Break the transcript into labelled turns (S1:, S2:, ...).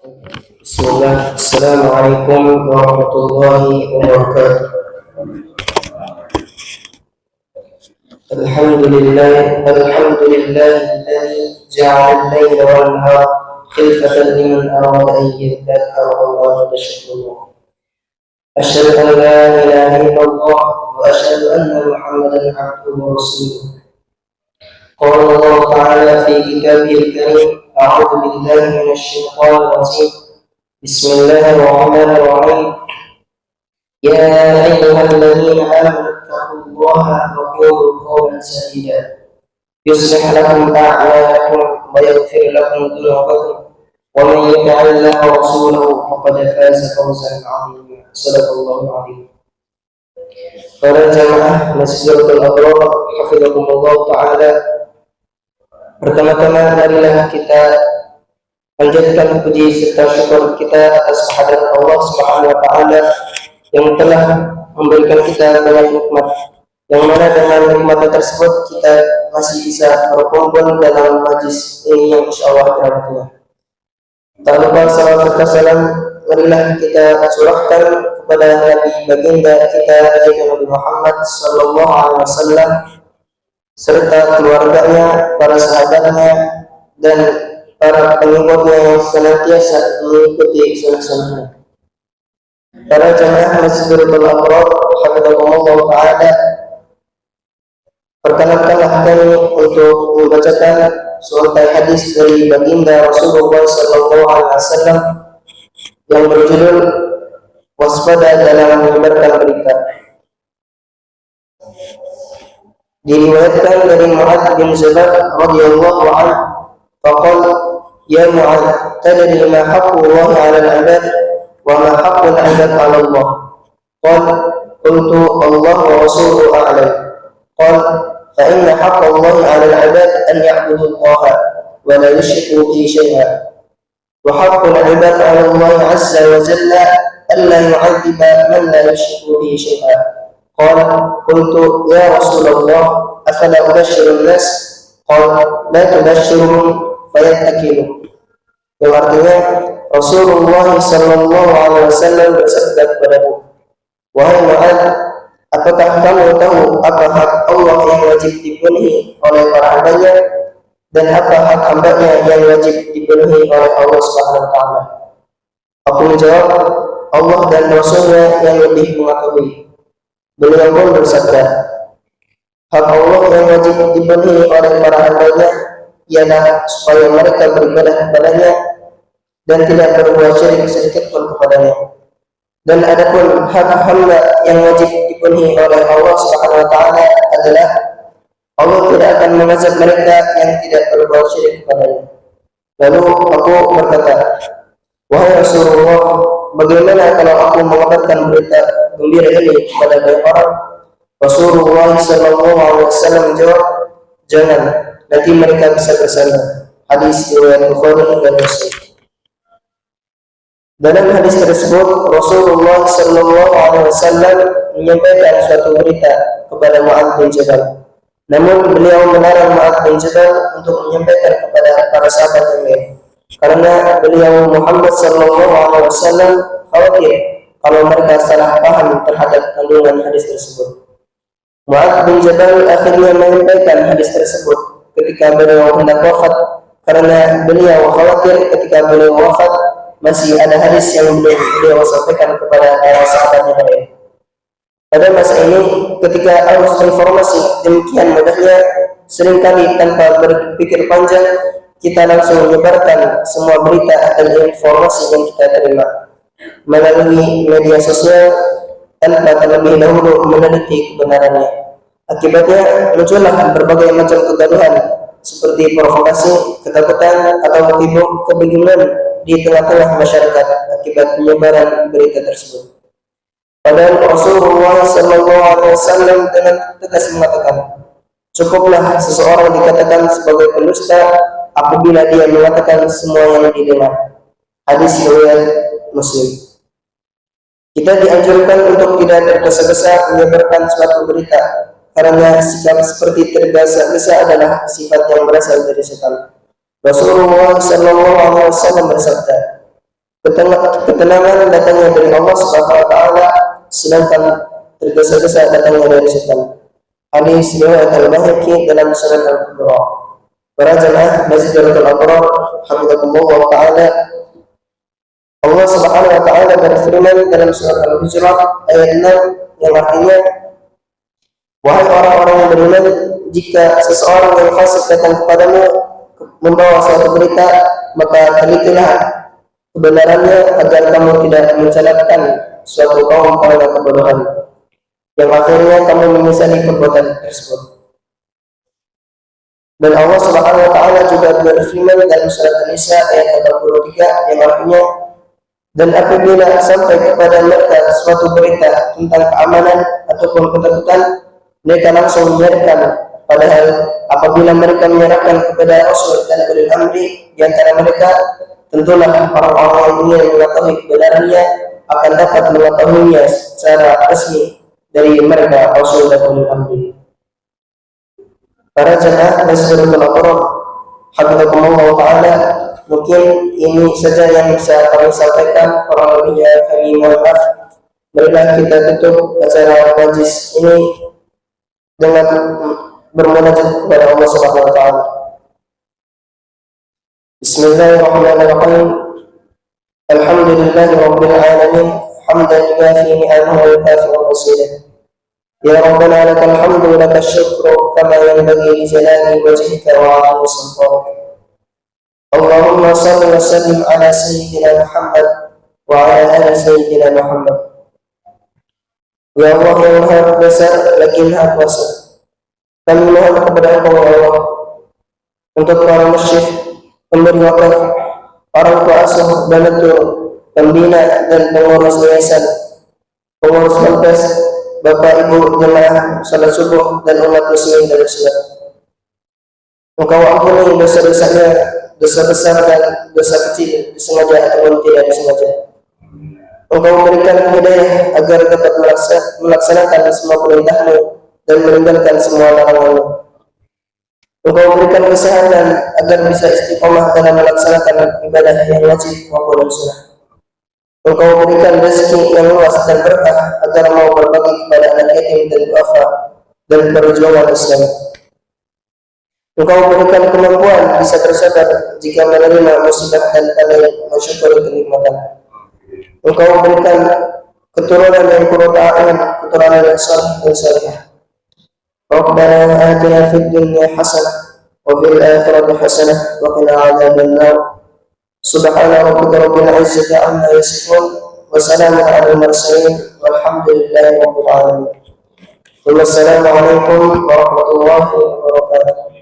S1: Bismillah. Assalamualaikum warahmatullahi wabarakatuh. Alhamdulillah alladzi ja'ala al-laila wan-nahara khilfatan liman arada an yadhakkara aw arada shukura. Asyhadu an la ilaha illallah wa asyhadu anna Muhammadan 'abduhu wa rasuluh. Qala Allah ta'ala fi kitabihil karim, a'udzu billahi minasy syaithanir rajim. Bismillahirrahmanirrahim. Ya ayyuhalladzina amanu taqullaha wa qulu qawlan sadida yuslih lakum a'malakum wa yaghfir lakum dhunubakum wa man yuti'illaha wa rasulahu faqad faza fawzan 'azima. Shadaqallahu 'azim. Para jamaah Masjidil Abrar hafizakumullah taala, pertama-tama marilah kita panjatkan puji serta syukur kita atas kehadirat Allah Subhanahu wa taala yang telah memberikan kita banyak nikmat, yang mana dengan nikmat tersebut kita masih bisa berkumpul dalam majlis ini yang insyaallah dirahmatinya. Tak lupa salawat serta salam marilah kita curahkan kepada Nabi baginda kita Nabi Muhammad sallallahu alaihi wasallam serta keluarganya, para sahabatnya dan para pengikutnya yang senantiasa mengikuti sunnah-sunnahnya. Para jamaah Masjidil Abrar hafizakumullah taala, perkenankanlah kami untuk membacakan suatu hadis dari baginda Rasulullah sallallahu alaihi wasallam yang berjudul waspada dalam menyebarkan berita. Diriwayatkan dari Mu'adz bin Jabal radhiyallahu anhu, faqala ya Mu'adz, tadri ma haqqu Allah 'ala al-'ibad wa ma haqqu al-'ibad 'ala Allah? Qala qultu Allah wa rasuluhu a'lam. Qala fa inna haqqa Allah 'ala al-'ibad an ya'budu Allah wa la yushriku bihi shay'an, wa haqqu al-'ibad 'ala Allah 'azza wa jalla alla yu'adhiba man la yushriku bihi shay'an. Qala qultu ya Rasulullah afala ubashshiru an-nas? Qala la tubashshiruhum fayattakilu. Yang artinya Rasulullah sallallahu alaihi wasallam bersabda kepadaku, wahai Mu'adz, apakah kamu tahu apa hak Allah yang wajib dipenuhi oleh para hambanya dan apa hak hambanya yang wajib dipenuhi oleh Allah Subhanahu wa taala? Aku menjawab, Allah dan Rasulnya yang lebih mengetahui. Beliau pun bersabda, hak Allah yang wajib dipenuhi oleh para hambanya ialah supaya mereka beribadah kepadanya dan tidak berbuat syirik sedikit pun kepadanya. Dan adapun hak hamba yang wajib dipenuhi oleh Allah Subhanahu wa taala adalah Allah tidak akan mengazab mereka yang tidak berbuat syirik kepadanya. Lalu aku berkata, wahai Rasulullah, bagaimana kalau aku mengabarkan berita gembira ini kepada banyak orang? Rasulullah sallallahu alaihi wasallam menjawab, jangan, nanti mereka bisa bersandar. Hadis riwayat Bukhari dan Muslim. Dalam hadis tersebut Rasulullah sallallahu alaihi wasallam menyampaikan suatu berita kepada Mu'adz bin Jabal. Namun beliau melarang Mu'adz bin Jabal untuk menyampaikan kepada para sahabat yang lain, karena beliau Muhammad sallallahu alaihi wasallam khawatir kalau mereka salah paham terhadap kandungan hadis tersebut. Mu'adz bin Jabal akhirnya menyampaikan hadis tersebut ketika beliau hendak wafat, karena beliau khawatir ketika beliau wafat masih ada hadis yang beliau sampaikan kepada para sahabat yang lain. Pada masa ini, ketika arus informasi demikian mudahnya, seringkali tanpa berpikir panjang kita langsung menyebarkan semua berita dan informasi yang kita terima melalui media sosial tanpa terlebih dahulu meneliti kebenarannya. Akibatnya muncullah berbagai macam kegaduhan seperti provokasi, ketakutan atau timbul kebingungan di tengah-tengah masyarakat akibat penyebaran berita tersebut. Padahal Rasulullah sallallahu alaihi wasallam dengan tegas mengatakan, cukuplah seseorang dikatakan sebagai pendusta apabila dia mengatakan semua yang didengar. Hadis riwayat Muslim. Kita dianjurkan untuk tidak tergesa-gesa menyebarkan suatu berita, karena sikap seperti tergesa-gesa adalah sifat yang berasal dari setan. Rasulullah sallallahu alaihi wasallam bersabda, ketenangan datangnya dari Allah Subhanahu wa taala, sedangkan tergesa-gesa datangnya dari setan. Hadis riwayat Al-Baihaqi dalam Sunan Al-Kubra. Para jemaah Masjidil Abrar, hafizakumullah taala, Allah Subhanahu wa taala berfirman dalam surat Al-Hujurat ayat 6 yang artinya, wahai orang-orang yang beriman, jika seseorang yang fasik datang kepadamu membawa suatu berita, maka telitilah kebenarannya agar kamu tidak mencelakakan suatu kaum karena kebodohan, yang akhirnya kamu menyesali perbuatan tersebut. Dan Allah Subhanahu wa taala juga berfirman dalam surat An-Nisa ayat 83 yang artinya, dan apabila sampai kepada mereka suatu berita tentang keamanan ataupun ketakutan, mereka langsung menyerahkan. Padahal apabila mereka menyerahkan kepada Rasul dan ulil amri di antara mereka, tentulah orang-orang yang ingin mengetahui kebenarannya akan dapat mengetahuinya secara resmi dari mereka Rasul dan ulil amri. Para jemaah Masjidil Abrar, hafizakumullah taala, mungkin ini saja yang bisa kami sampaikan. Kurang lebihnya kami mohon maaf. Marilah kita tutup acara majlis ini dengan bermunajat kepada Allah Subhanahu wa taala. Bismillahirrahmanirrahim. Alhamdulillahi rabbil alamin, hamdan yuwafi ni'amahu wa yukafi'u masidah. Ya Rabbana lakal hamdu wa lakal syukru kama yanbaghi li jalali wajhika wa 'azimi sultanik. Allahumma salli wa sallim ala sayyidina Muhammad wa ala ali sayyidina Muhammad. Ya Allah yang Maha Besar lagi Maha Kuasa, kami mohon kepada Engkau ya Allah untuk para musyrik, pemberi wakaf, orang tua asuh, donatur, pembina dan pengurus yayasan, pengurus ponpes, Bapak Ibu jemaah salat subuh dan umat muslimin dan muslimat. Engkau ampuni dosa-dosanya, dosa besar dan dosa kecil, disengaja ataupun tidak disengaja. Engkau memberikan hidayah agar dapat melaksanakan semua perintah-Mu dan meninggalkan semua larangan-Mu. Engkau memberikan kesehatan agar bisa istiqomah dalam melaksanakan ibadah yang wajib maupun sunnah. Engkau memberikan rezeki yang luas dan berkah agar mau berbagi kepada anak yatim dan duafa dan perjuangan Islam. Engkau memberikan kemampuan bisa bersabar jika menerima musibah dan pandai mensyukuri kenikmatan. Engkau memberikan keturunan yang kurang, keturunan yang saleh dan salihah. Rabbana atina fid dunya hasanah wa fil akhirati hasanah wa qina adzabannar. Subhana rabbika rabbil izzati amma yasifun wa salamun alal mursalin walhamdulillahi rabbil alamin. Wassalamu alaikum warahmatullahi wabarakatuh.